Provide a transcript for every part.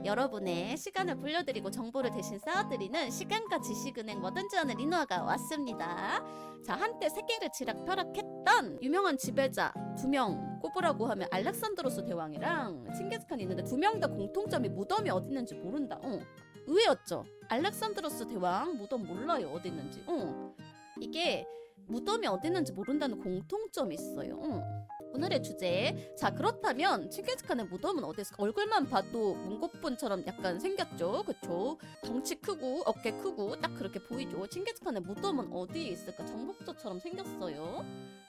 여러분의 시간을 불려드리고 정보를 대신 쌓아드리는 시간과 지식은행 뭐든지하는 리노아가 왔습니다. 자, 한때 세계를 지락펴락했던 유명한 지배자 2명 꼽으라고 하면 알렉산드로스 대왕이랑 칭기즈칸이 있는데 2명 다 공통점이 무덤이 어디 있는지 모른다. 의외였죠. 알렉산드로스 대왕 무덤 몰라요, 어디 있는지. 이게 무덤이 어디 있는지 모른다는 공통점이 있어요. 오늘의 주제. 자, 그렇다면 칭기즈칸의 무덤은 어디 있을까? 얼굴만 봐도 몽고분처럼 약간 생겼죠, 그쵸? 덩치 크고 어깨 크고 딱 그렇게 보이죠. 칭기즈칸의 무덤은 어디에 있을까? 정복도처럼 생겼어요.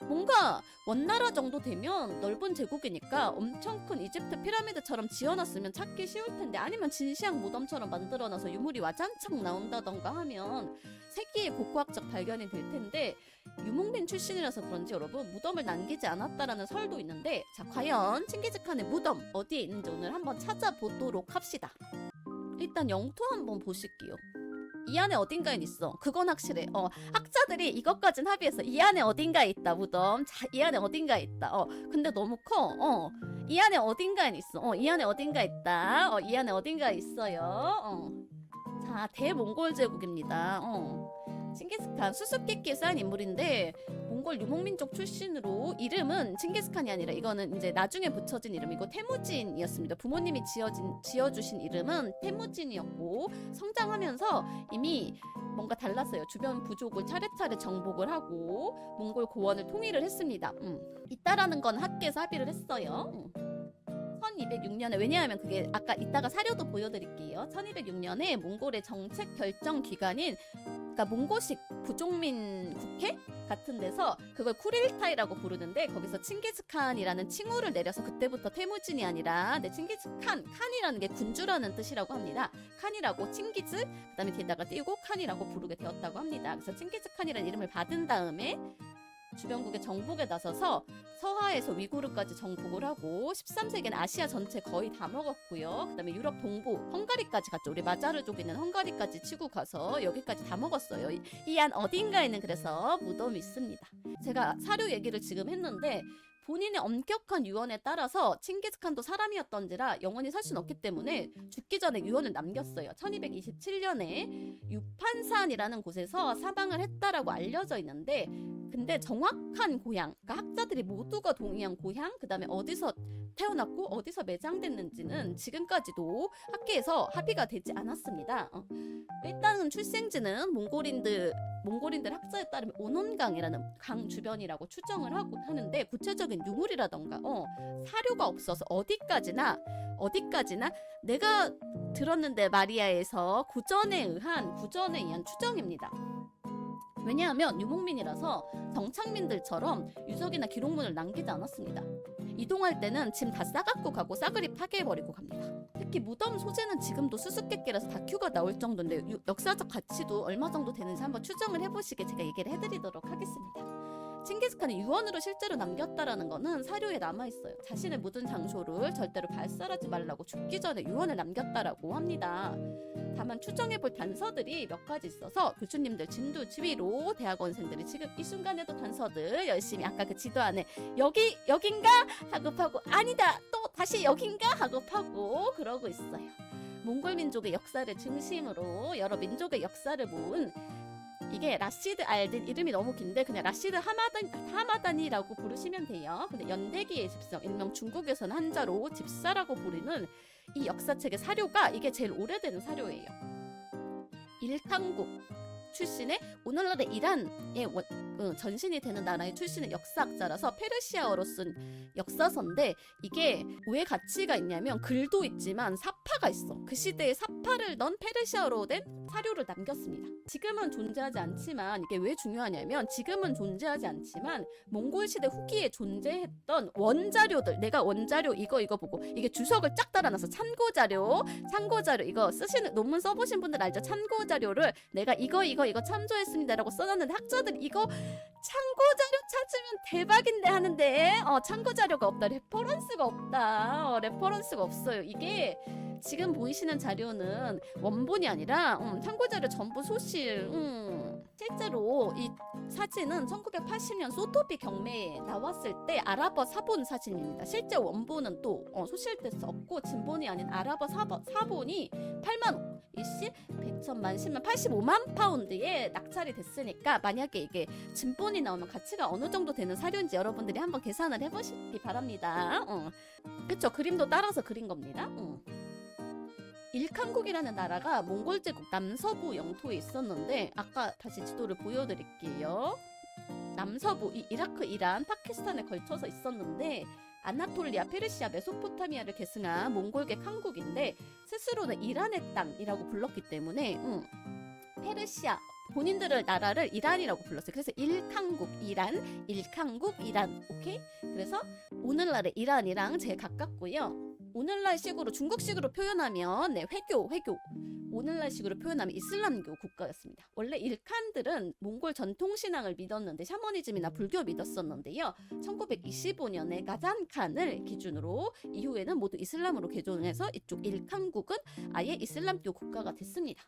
뭔가 원나라 정도 되면 넓은 제국이니까 엄청 큰 이집트 피라미드처럼 지어놨으면 찾기 쉬울 텐데, 아니면 진시황 무덤처럼 만들어놔서 유물이 와장창 나온다던가 하면 세계의 고고학적 발견이 될 텐데, 유목민 출신이라서 그런지 여러분 무덤을 남기지 않았다라는 설도 있는데, 자, 과연 칭기즈칸의 무덤 어디에 있는지 오늘 한번 찾아보도록 합시다. 일단 영토 한번 보실게요. 이 안에 어딘가에 있어. 그건 확실해. 학자들이 이것까진 합의했어. 이 안에 어딘가에 있다, 무덤. 자, 이 안에 어딘가에 있다. 근데 너무 커. 이 안에 어딘가에 있어. 이 안에 어딘가에 있다. 이 안에 어딘가에 있어요. 자, 대몽골 제국입니다. 칭기즈칸 수수께끼에 쌓인 인물인데, 몽골 유목민족 출신으로 이름은 칭기즈칸이 아니라 이거는 이제 나중에 붙여진 이름이고 태무진이었습니다. 부모님이 지어주신 이름은 태무진이었고, 성장하면서 이미 뭔가 달랐어요. 주변 부족을 차례차례 정복을 하고 몽골 고원을 통일을 했습니다. 있다라는 건 학계에서 합의를 했어요. 1206년에, 왜냐하면 그게 아까 이따가 사료도 보여드릴게요. 1206년에 몽골의 정책 결정 기관인, 그러니까 몽고식 부족민 국회 같은 데서 그걸 쿠릴타이라고 부르는데, 거기서 칭기즈칸이라는 칭호를 내려서 그때부터 태무진이 아니라 칭기즈칸이라는 게 군주라는 뜻이라고 합니다. 칸이라고 칭기즈 그다음에 뒤에다가 띄고 칸이라고 부르게 되었다고 합니다. 그래서 칭기즈칸이라는 이름을 받은 다음에 주변국의 정복에 나서서 서하에서 위구르까지 정복을 하고 13세기는 아시아 전체 거의 다 먹었고요. 그 다음에 유럽 동부 헝가리까지 갔죠. 우리 마자르족 있는 헝가리까지 치고 가서 여기까지 다 먹었어요. 이 안 어딘가에는 그래서 무덤이 있습니다. 제가 사료 얘기를 지금 했는데, 본인의 엄격한 유언에 따라서 칭기즈칸도 사람이었던지라 영원히 살 수는 없기 때문에 죽기 전에 유언을 남겼어요. 1227년에 유판산이라는 곳에서 사망을 했다라고 알려져 있는데, 근데 정확한 고향, 그러니까 학자들이 모두가 동의한 고향, 그 다음에 어디서 태어났고 어디서 매장됐는지는 지금까지도 학계에서 합의가 되지 않았습니다. 일단은 출생지는 몽골인들 학자에 따르면 오논강이라는 강 주변이라고 추정을 하는데, 구체적인 유물이라던가 사료가 없어서 어디까지나 내가 들었는데 마리아에서 구전에 의한 추정입니다. 왜냐하면 유목민이라서 정착민들처럼 유적이나 기록문을 남기지 않았습니다. 이동할 때는 짐 다 싸갖고 가고 싸그리 파괴해버리고 갑니다. 특히 무덤 소재는 지금도 수수께끼라서 다큐가 나올 정도인데 역사적 가치도 얼마 정도 되는지 한번 추정을 해보시게 제가 얘기를 해드리도록 하겠습니다. 칭기즈칸이 유언으로 실제로 남겼다라는 거는 사료에 남아있어요. 자신의 묻은 장소를 절대로 발설하지 말라고 죽기 전에 유언을 남겼다라고 합니다. 다만 추정해볼 단서들이 몇 가지 있어서 교수님들 진두 지휘로 대학원생들이 지금 이 순간에도 단서들 열심히 아까 그 지도 안에 여긴가 하고 파고, 아니다 또 다시 여긴가 하고 파고 그러고 있어요. 몽골 민족의 역사를 중심으로 여러 민족의 역사를 모은, 이게 라시드 알딘, 이름이 너무 긴데 그냥 라시드 하마단이라고 부르시면 돼요. 근데 연대기의 집성, 일명 중국에서는 한자로 집사라고 부르는 이 역사책의 사료가 이게 제일 오래된 사료예요. 일탕국 출신의, 오늘날의 이란의 전신이 되는 나라의 출신의 역사학자라서 페르시아어로 쓴 역사서인데, 이게 왜 가치가 있냐면 글도 있지만 사파가 있어. 그 시대에 사파를 넣은 페르시아어로 된 사료를 남겼습니다. 지금은 존재하지 않지만, 이게 왜 중요하냐면 지금은 존재하지 않지만 몽골 시대 후기에 존재했던 원자료들, 내가 원자료 이거 보고 이게 주석을 쫙 달아놔서 참고자료 이거 쓰시는, 논문 써보신 분들 알죠? 참고자료를 내가 이거 참조했습니다라고 써놨는데, 학자들이 이거 참고자료 찾으면 대박인데 하는데 참고자료가 없다, 레퍼런스가 없어요. 이게 지금 보이시는 자료는 원본이 아니라 참고자료 전부 소실. 실제로 이 사진은 1980년 소토비 경매에 나왔을 때 아랍어 사본 사진입니다. 실제 원본은 또 소실됐었고 진본이 아닌 아랍어 사본이 8만 이씨 100천만 10만 85만 파운드에 낙찰이 됐으니까 만약에 이게 진본이 나오면 가치가 어느 정도 되는 사료인지 여러분들이 한번 계산을 해보시기 바랍니다. 그쵸, 그림도 따라서 그린 겁니다. 일칸국이라는 나라가 몽골 제국 남서부 영토에 있었는데 아까 다시 지도를 보여드릴게요. 남서부 이라크, 이란, 파키스탄에 걸쳐서 있었는데 아나톨리아, 페르시아, 메소포타미아를 계승한 몽골계 칸국인데 스스로는 이란의 땅이라고 불렀기 때문에 페르시아 본인들의 나라를 이란이라고 불렀어요. 그래서 일칸국 이란, 일칸국 이란. 오케이? 그래서 오늘날의 이란이랑 제일 가깝고요. 오늘날식으로 중국식으로 표현하면 회교 오늘날식으로 표현하면 이슬람교 국가였습니다. 원래 일칸들은 몽골 전통신앙을 믿었는데 샤머니즘이나 불교 믿었었는데요. 1925년에 가잔칸을 기준으로 이후에는 모두 이슬람으로 개종해서 이쪽 일칸국은 아예 이슬람교 국가가 됐습니다.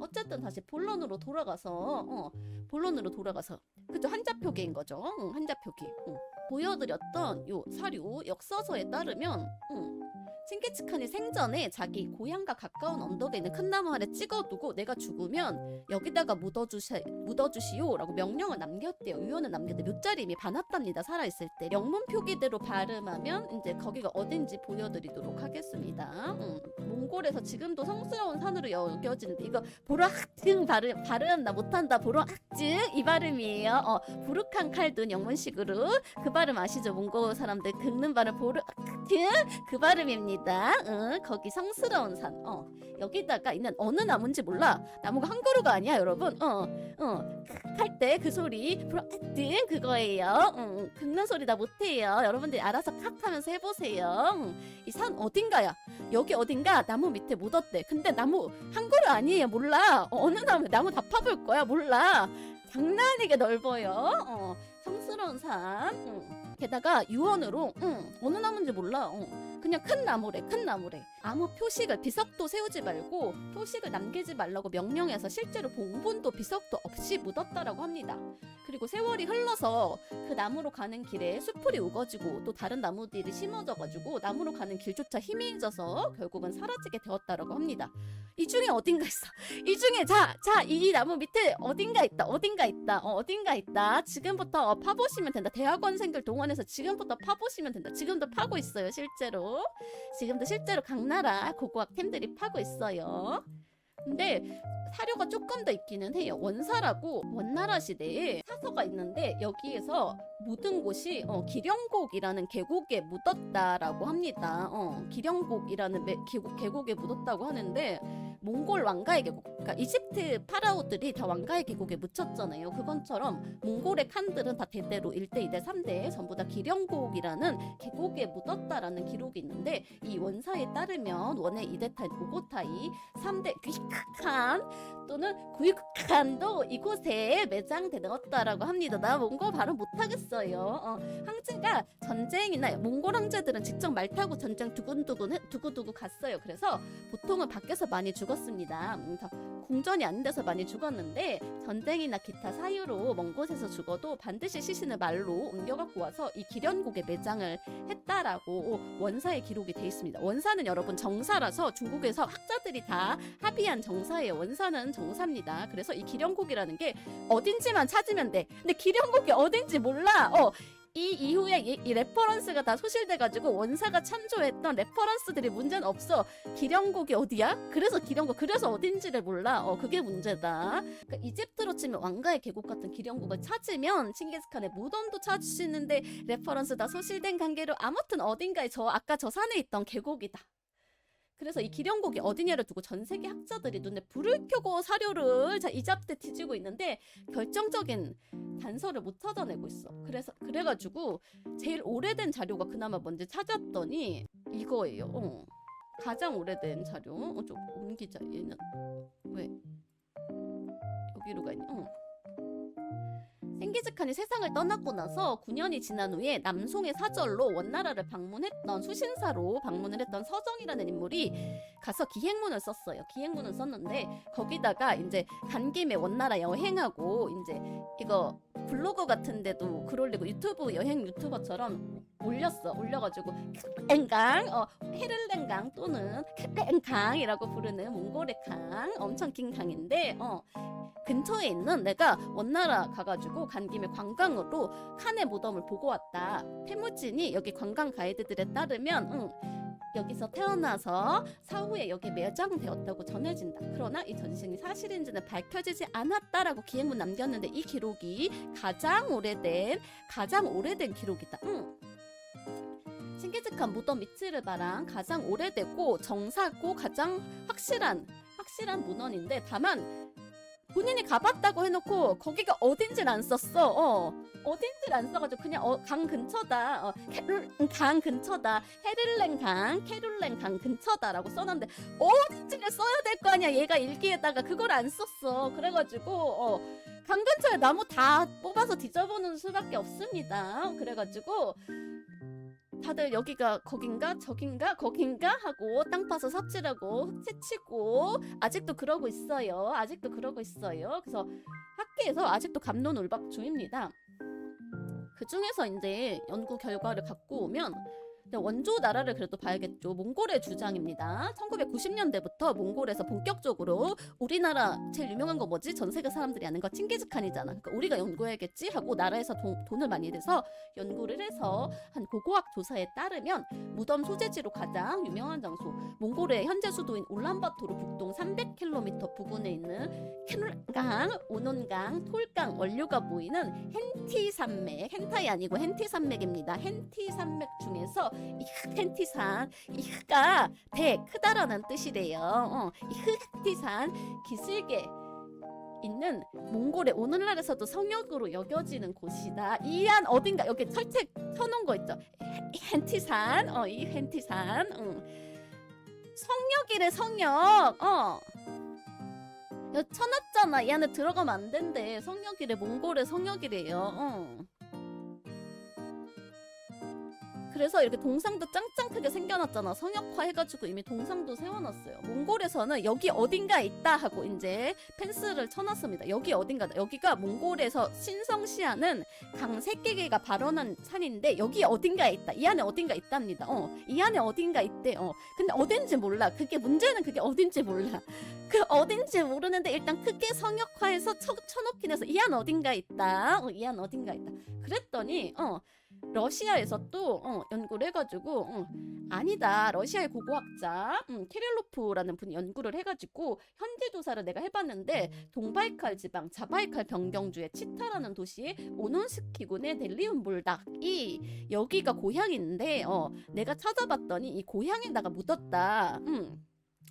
어쨌든 다시 본론으로 돌아가서 그죠, 한자표기인 거죠. 한자표기. 보여드렸던 요 사료 역사서에 따르면 칭기즈칸이 생전에 자기 고향과 가까운 언덕에 있는 큰 나무 아래 찍어두고 내가 죽으면 여기다가 묻어주시오 라고 명령을 남겼대요. 유언을 남겼대. 묘자리 이미 봐놨답니다. 살아있을 때. 영문 표기대로 발음하면 이제 거기가 어딘지 보여드리도록 하겠습니다. 몽골에서 지금도 성스러운 산으로 여겨지는데 이거 보라학증 발음 나 못한다. 보라학증 이 발음이에요. 부르칸 칼둔 영문식으로 그 발음 아시죠? 몽골 사람들 긁는 발음 보라학증 그 발음입니다. 거기 성스러운 산. 여기다가 있는 어느 나무인지 몰라. 나무가 한 그루가 아니야, 여러분. 할 때 그 소리 브라든 그거예요. 긁는 소리 나 못해요. 여러분들이 알아서 칵 하면서 해보세요. 이 산 어딘가야. 여기 어딘가 나무 밑에 묻었대. 근데 나무 한 그루 아니에요. 몰라. 어느 나무 다 파볼 거야. 몰라. 장난 아니게 넓어요. 성스러운 산. 게다가 유언으로 어느 나무인지 몰라. 그냥 큰 나무래. 아무 표식을 비석도 세우지 말고 표식을 남기지 말라고 명령해서 실제로 봉분도 비석도 없이 묻었다라고 합니다. 그리고 세월이 흘러서 그 나무로 가는 길에 수풀이 우거지고 또 다른 나무들이 심어져가지고 나무로 가는 길조차 희미해져서 결국은 사라지게 되었다라고 합니다. 이 중에 어딘가 있어. 이 중에 이 나무 밑에 어딘가 있다. 지금부터 파보시면 된다. 대학원생들 동원해서 지금부터 파보시면 된다. 지금도 파고 있어요. 지금도 실제로 각 나라 고고학템들이 파고 있어요. 근데 사료가 조금 더 있기는 해요. 원사라고 원나라 시대에 사서가 있는데 여기에서 묻은 곳이 기령곡이라는 계곡에 묻었다라고 합니다. 기령곡이라는 계곡에 묻었다고 하는데 몽골 왕가의 계곡, 그러니까 이집트 파라오들이 다 왕가의 계곡에 묻혔잖아요. 그것처럼 몽골의 칸들은 다 대대로 1대, 2대, 3대 전부 다 기령곡이라는 계곡에 묻었다라는 기록이 있는데 이 원사에 따르면 원의 2대 타입 오고타이, 3대 귀칸 또는 구이칸도 이곳에 매장되었다라고 합니다. 나 몽골 발음 못하겠어요. 황제가 전쟁이나 몽골 황제들은 직접 말 타고 전쟁 두고두고 갔어요. 그래서 보통은 밖에서 많이 죽었습니다. 궁전이 아닌 데서 많이 죽었는데 전쟁이나 기타 사유로 먼 곳에서 죽어도 반드시 시신을 말로 옮겨갖고 와서 이 기련곡에 매장을 했다라고 원사의 기록이 돼 있습니다. 원사는 여러분 정사라서 중국에서 학자들이 다 합의한 정사예요. 원사는 정사입니다. 그래서 이 기련곡이라는 게 어딘지만 찾으면 돼. 근데 기련곡이 어딘지 몰라. 이 이후에 이 레퍼런스가 다 소실돼가지고 원사가 참조했던 레퍼런스들이 문제는 없어. 기령곡이 어디야? 그래서 기령곡, 그래서 어딘지를 몰라. 그게 문제다. 그러니까 이집트로 치면 왕가의 계곡 같은 기령곡을 찾으면 칭기즈칸의 무덤도 찾을 수 있는데 레퍼런스 다 소실된 관계로 아무튼 어딘가에 아까 저 산에 있던 계곡이다. 그래서 이 기령곡이 어디냐를 두고 전 세계 학자들이 눈에 불을 켜고 사료를 이잡듯 뒤지고 있는데 결정적인 단서를 못 찾아내고 있어. 그래가지고 제일 오래된 자료가 그나마 뭔지 찾았더니 이거예요. 가장 오래된 자료. 좀 옮기자. 얘는 왜 여기로 가있냐? 칭기즈칸이 세상을 떠나고 나서 9년이 지난 후에 남송의 사절로 원나라를 방문했던 수신사로 방문을 했던 서정이라는 인물이 가서 기행문을 썼어요. 기행문을 썼는데 거기다가 이제 간 김에 원나라 여행하고 이제 이거 블로그 같은데도 글 올리고 유튜브 여행 유튜버처럼 올려가지고 앵강 헤를랭강 또는 앵강이라고 부르는 몽골의 강, 엄청 긴 강인데 근처에 있는, 내가 원나라 가가지고 간 김에 관광으로 칸의 무덤을 보고 왔다. 태무진이 여기 관광 가이드들에 따르면 여기서 태어나서 사후에 여기 매장되었다고 전해진다. 그러나 이 전신이 사실인지는 밝혀지지 않았다라고 기행문 남겼는데 이 기록이 가장 오래된 기록이다. 칭기즈칸 무덤 위치를 말한 가장 오래되고 정사고 가장 확실한 문헌인데, 다만 본인이 가봤다고 해놓고 거기가 어딘지를 안 썼어. 어딘지를 안 써가지고 그냥 강 근처다. 강 근처다. 캐룰랭 강 근처다라고 써놨는데 어딘지를 써야 될 거 아니야. 얘가 일기에다가 그걸 안 썼어. 그래가지고 강 근처에 나무 다 뽑아서 뒤져보는 수밖에 없습니다. 그래가지고 다들 여기가 거긴가 저긴가 거긴가 하고 땅 파서 삽질하고 흙채치고 아직도 그러고 있어요. 그래서 학계에서 아직도 갑론을박 중입니다. 그 중에서 이제 연구 결과를 갖고 오면 원조 나라를 그래도 봐야겠죠. 몽골의 주장입니다. 1990년대부터 몽골에서 본격적으로 우리나라 제일 유명한 거 뭐지? 전 세계 사람들이 아는 거 칭기즈칸이잖아. 그러니까 우리가 연구해야겠지 하고 나라에서 돈을 많이 내서 연구를 해서 한 고고학 조사에 따르면 무덤 소재지로 가장 유명한 장소, 몽골의 현재 수도인 울란바토르 북동 300km 부근에 있는 캐룰강, 오논강, 톨강 원료가 보이는 헨티 산맥, 헨타이 아니고 헨티 산맥입니다. 헨티 산맥 중에서 이 헨티산, 이 흑가 크다라는 뜻이래요. 이 흑티산 기슭에 있는 몽골의 오늘날에서도 성역으로 여겨지는 곳이다. 이 안 어딘가 여기 철책 쳐놓은 거 있죠. 헨티산, 이 헨티산, 성역이래 성역. 쳐놨잖아. 이 안에 들어가면 안 된대. 성역이래. 몽골의 성역이래요. 그래서 이렇게 동상도 짱짱 크게 생겨났잖아. 성역화 해가지고 이미 동상도 세워놨어요. 몽골에서는 여기 어딘가 있다 하고 이제 펜스를 쳐놨습니다. 여기 어딘가다. 여기가 몽골에서 신성시하는 강 3개가 발원한 산인데 여기 어딘가에 있다. 이 안에 어딘가 있답니다. 이 안에 어딘가 있대. 근데 어딘지 몰라. 문제는 그게 어딘지 몰라. 그 어딘지 모르는데 일단 크게 성역화해서 쳐놓긴 해서 이 안 어딘가 있다. 이 안 어딘가 있다. 그랬더니 러시아에서 또 연구를 해가지고 아니다. 러시아의 고고학자 키릴로프라는 분이 연구를 해가지고 현지 조사를 내가 해봤는데 동바이칼 지방 자바이칼 변경주의 치타라는 도시의 오논스키군의 델리움불닭이 여기가 고향인데 내가 찾아봤더니 이 고향에다가 묻었다.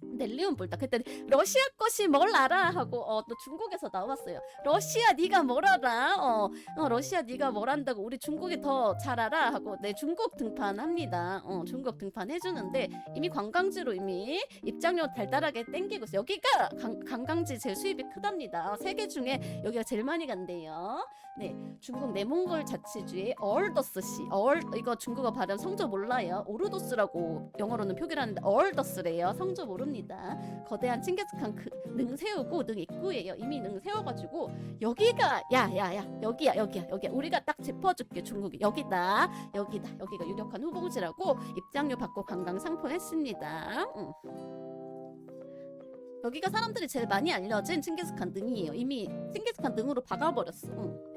넬리움불닭. 그랬더니 러시아 것이 뭘 알아 하고 또 중국에서 나왔어요. 러시아 네가 뭘 알아? 러시아 네가 뭘 안다고 우리 중국이 더 잘 알아 하고 중국 등판합니다. 중국 등판해주는데 이미 관광지로 이미 입장료 달달하게 땡기고 있어요. 여기가 관광지 제일 수입이 크답니다. 세계 중에 여기가 제일 많이 간대요. 네, 중국 내몽골 자치주의 어얼더스시. 이거 중국어 발음 성조 몰라요. 오르도스라고 영어로는 표기를 하는데 어얼더스래요. 성조 모릅니다. 거대한 칭기즈칸 능 세우고 능 입구예요. 이미 능 세워가지고 여기가 여기야. 우리가 딱 짚어줄게. 중국이 여기다. 여기가 유력한 후보지라고 입장료 받고 관광 상품했습니다. 여기가 사람들이 제일 많이 알려진 칭기즈칸 능이에요. 이미 칭기즈칸 능으로 박아버렸어.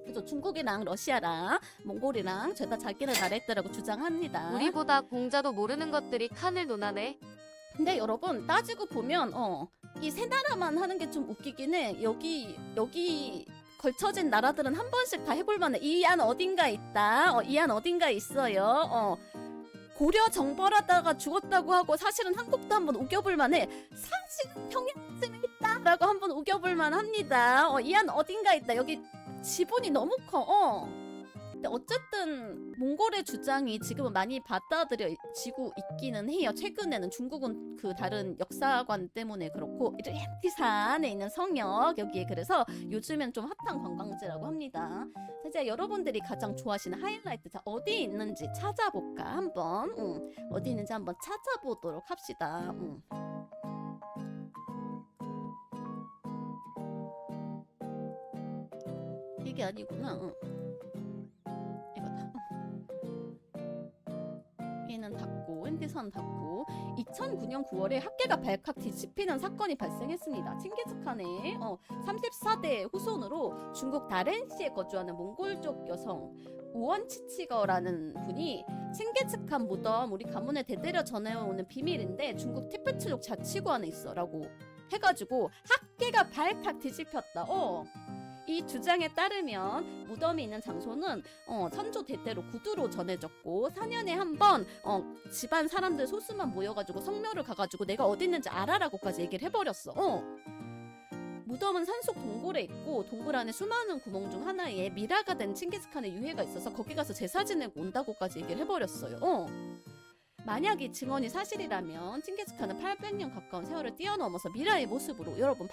그래서 중국이랑 러시아랑 몽골이랑 죄다 자기네 나라였다라고 주장합니다. 우리보다 공자도 모르는 것들이 칸을 논하네. 근데 여러분 따지고 보면 이 세 나라만 하는 게 좀 웃기긴 해. 여기 걸쳐진 나라들은 한 번씩 다 해볼 만해. 이 안 어딘가 있다. 이 안 어딘가 있어요. 고려 정벌하다가 죽었다고 하고 사실은 한국도 한번 우겨볼 만해. 사실은 평양쯤에 있다라고 한번 우겨볼 만합니다. 이 안 어딘가 있다. 여기 지분이 너무 커. 근데 어쨌든 몽골의 주장이 지금은 많이 받아들여지고 있기는 해요. 최근에는 중국은 그 다른 역사관 때문에 그렇고 르헨티산에 있는 성역 여기에 그래서 요즘엔 좀 핫한 관광지라고 합니다. 자, 이제 여러분들이 가장 좋아하시는 하이라이트 자 어디 있는지 찾아볼까 한번 어디 있는지 한번 찾아보도록 합시다. 이게 아니구나. 이거다. 얘는 닫고 핸디선 닫고 2009년 9월에 학계가 발칵 뒤집히는 사건이 발생했습니다. 칭기즈칸의 34대 후손으로 중국 다렌시에 거주하는 몽골족 여성 우원치치거라는 분이 칭기즈칸 무덤 우리 가문에 대대로 전해오는 비밀인데 중국 티베트족 자치구안에 있어 라고 해가지고 학계가 발칵 뒤집혔다. 이 주장에 따르면 무덤이 있는 장소는 선조 대대로 구두로 전해졌고 4년에 한 번 집안 사람들 소수만 모여가지고 성묘를 가가지고 내가 어디 있는지 알아라고까지 얘기를 해버렸어. 무덤은 산속 동굴에 있고 동굴 안에 수많은 구멍 중 하나에 미라가 된 칭기즈칸의 유해가 있어서 거기 가서 제사 지내고 온다고까지 얘기를 해버렸어요. 만약 이 증언이 사실이라면 칭기즈칸은 800년 가까운 세월을 뛰어넘어서 미라의 모습으로 여러분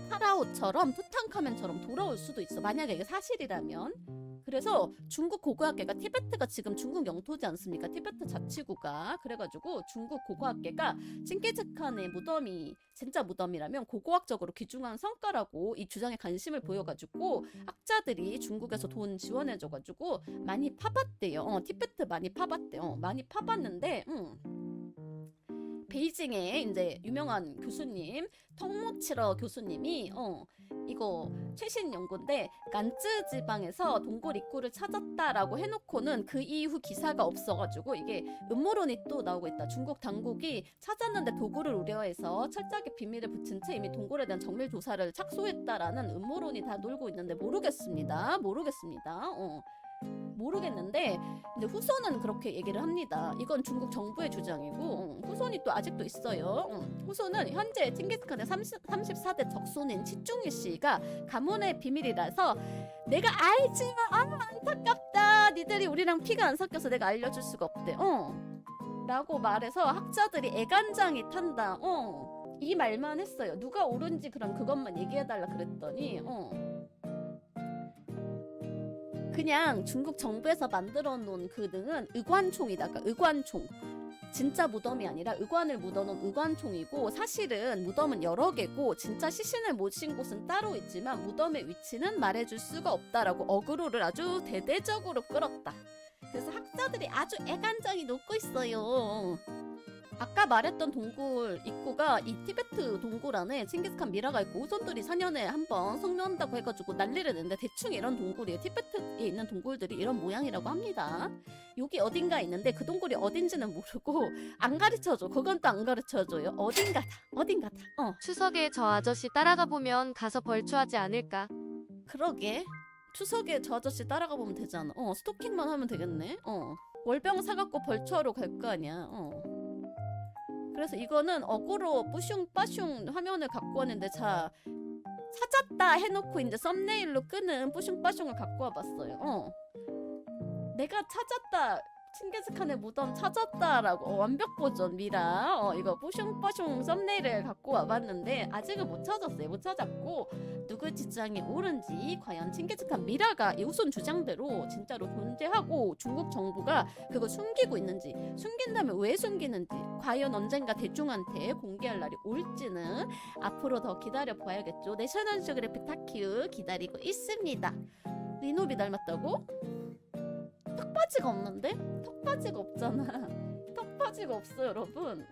파라오처럼 투탕카멘처럼 돌아올 수도 있어. 만약에 이게 사실이라면. 그래서 중국 고고학계가 티베트가 지금 중국 영토지 않습니까? 티베트 자치구가. 그래가지고 중국 고고학계가 칭기즈칸의 무덤이 진짜 무덤이라면 고고학적으로 귀중한 성과라고 이 주장에 관심을 보여가지고 학자들이 중국에서 돈 지원해줘가지고 많이 파봤대요. 티베트 많이 파봤대요. 많이 파봤는데 베이징에 이제 유명한 교수님 텅모치러 교수님이 이거 최신 연구인데 간쯔 지방에서 동굴 입구를 찾았다라고 해놓고는 그 이후 기사가 없어가지고 이게 음모론이 또 나오고 있다. 중국 당국이 찾았는데 도구를 우려해서 철저하게 비밀을 붙인 채 이미 동굴에 대한 정밀 조사를 착수했다라는 음모론이 다 놀고 있는데 모르겠습니다. 모르겠는데 근데 후손은 그렇게 얘기를 합니다. 이건 중국 정부의 주장이고 후손이 또 아직도 있어요. 후손은 현재 칭기즈칸의 34대 적손인 치중일 씨가 가문의 비밀이라서 내가 알지만 안타깝다. 니들이 우리랑 피가 안 섞여서 내가 알려줄 수가 없대. 라고 말해서 학자들이 애간장이 탄다. 이 말만 했어요. 누가 옳은지 그럼 그것만 얘기해달라 그랬더니 그냥 중국 정부에서 만들어 놓은 그 등은 의관총이다. 그러니까 의관총. 진짜 무덤이 아니라 의관을 묻어놓은 의관총이고 사실은 무덤은 여러 개고 진짜 시신을 모신 곳은 따로 있지만 무덤의 위치는 말해줄 수가 없다라고 어그로를 아주 대대적으로 끌었다. 그래서 학자들이 아주 애간장이 녹고 있어요. 아까 말했던 동굴 입구가 이 티베트 동굴 안에 칭기즈칸 미라가 있고 후손들이 4년에 한 번 성묘한다고 해가지고 난리를 냈는데 대충 이런 동굴이에요. 티베트에 있는 동굴들이 이런 모양이라고 합니다. 여기 어딘가 있는데 그 동굴이 어딘지는 모르고 안 가르쳐줘. 그건 또 안 가르쳐줘요. 어딘가다. 추석에 저 아저씨 따라가 보면 가서 벌초하지 않을까. 그러게. 추석에 저 아저씨 따라가 보면 되잖아. 스토킹만 하면 되겠네. 월병 사갖고 벌초하러 갈 거 아니야. 그래서 이거는 어그로 뿌슝빠슝 화면을 갖고 왔는데 자 찾았다 해놓고 이제 썸네일로 끄는 뿌슝빠슝을 갖고 와봤어요. 내가 찾았다 칭기즈칸의 무덤 찾았다라고 완벽 버전 미라 이거 뿌슝빠슝 썸네일을 갖고 와봤는데 아직은 못 찾았어요. 못 찾았고 누구 주장이 옳은지 과연 칭기즈칸 미라가 이 우선 주장대로 진짜로 존재하고 중국 정부가 그걸 숨기고 있는지 숨긴다면 왜 숨기는지 과연 언젠가 대중한테 공개할 날이 올지는 앞으로 더 기다려 봐야겠죠. 내셔널 지오그래픽 다큐 기다리고 있습니다. 리노비 닮았다고? 턱받이가 없는데? 턱받이가 없잖아. 턱받이가 없어 여러분.